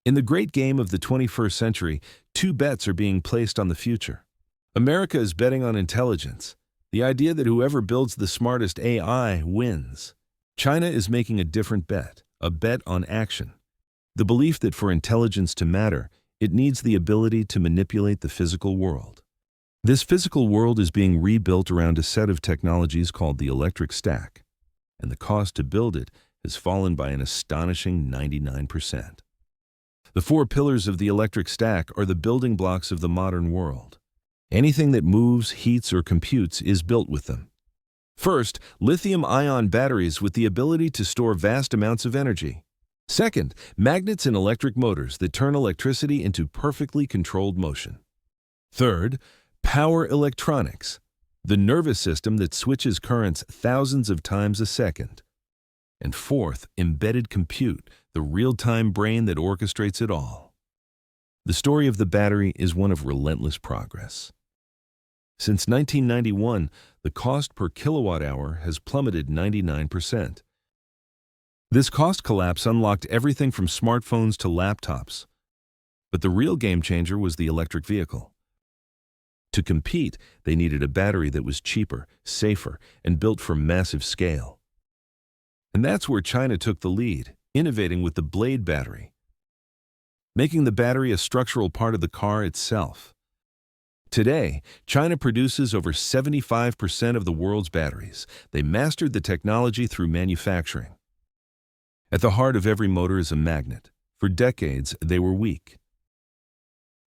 In the great game of the 21st century, two bets are being placed on the future. America is betting on intelligence, the idea that whoever builds the smartest AI wins. China is making a different bet, a bet on action. The belief that for intelligence to matter, it needs the ability to manipulate the physical world. This physical world is being rebuilt around a set of technologies called the electric stack, and the cost to build it has fallen by an astonishing 99%. The four pillars of the electric stack are the building blocks of the modern world. Anything that moves, heats, or computes is built with them. First, lithium-ion batteries with the ability to store vast amounts of energy. Second, magnets and electric motors that turn electricity into perfectly controlled motion. Third, power electronics, the nervous system that switches currents thousands of times a second. And fourth, embedded compute, the real-time brain that orchestrates it all. The story of the battery is one of relentless progress. Since 1991, the cost per kilowatt-hour has plummeted 99%. This cost collapse unlocked everything from smartphones to laptops. But the real game changer was the electric vehicle. To compete, they needed a battery that was cheaper, safer, and built for massive scale. And that's where China took the lead, innovating with the Blade battery, making the battery a structural part of the car itself. Today, China produces over 75% of the world's batteries. They mastered the technology through manufacturing. At the heart of every motor is a magnet. For decades, they were weak.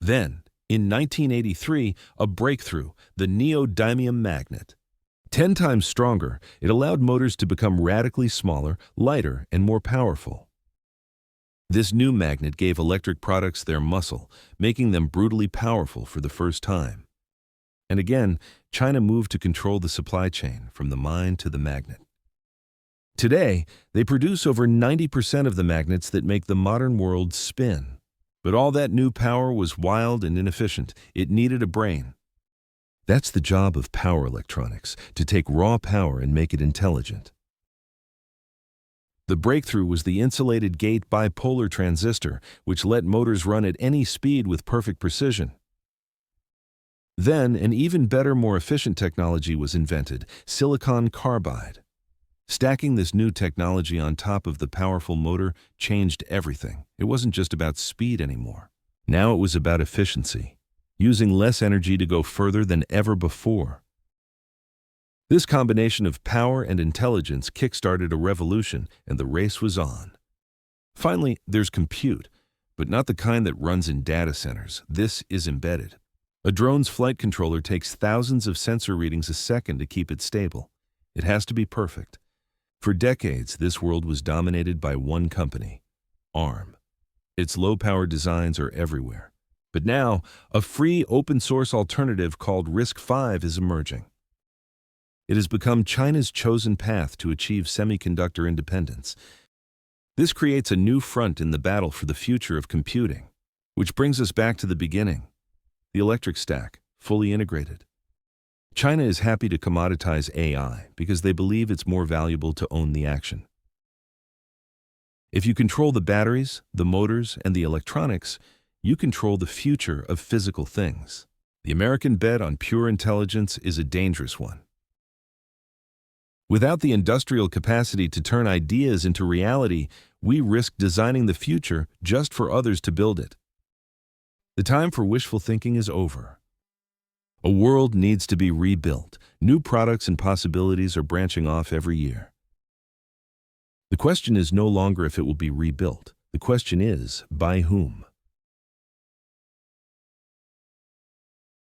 Then, in 1983, a breakthrough, the neodymium magnet. 10 times stronger, it allowed motors to become radically smaller, lighter, and more powerful. This new magnet gave electric products their muscle, making them brutally powerful for the first time. And again, China moved to control the supply chain, from the mine to the magnet. Today, they produce over 90% of the magnets that make the modern world spin. But all that new power was wild and inefficient. It needed a brain. That's the job of power electronics, to take raw power and make it intelligent. The breakthrough was the insulated gate bipolar transistor, which let motors run at any speed with perfect precision. Then, an even better, more efficient technology was invented, silicon carbide. Stacking this new technology on top of the powerful motor changed everything. It wasn't just about speed anymore. Now it was about efficiency, using less energy to go further than ever before. This combination of power and intelligence kick-started a revolution, and the race was on. Finally, there's compute, but not the kind that runs in data centers. This is embedded. A drone's flight controller takes thousands of sensor readings a second to keep it stable. It has to be perfect. For decades, this world was dominated by one company, ARM. Its low-power designs are everywhere. But now, a free open-source alternative called RISC-V is emerging. It has become China's chosen path to achieve semiconductor independence. This creates a new front in the battle for the future of computing, which brings us back to the beginning, the electric stack, fully integrated. China is happy to commoditize AI because they believe it's more valuable to own the action. If you control the batteries, the motors, and the electronics, you control the future of physical things. The American bet on pure intelligence is a dangerous one. Without the industrial capacity to turn ideas into reality, we risk designing the future just for others to build it. The time for wishful thinking is over. A world needs to be rebuilt. New products and possibilities are branching off every year. The question is no longer if it will be rebuilt. The question is, by whom?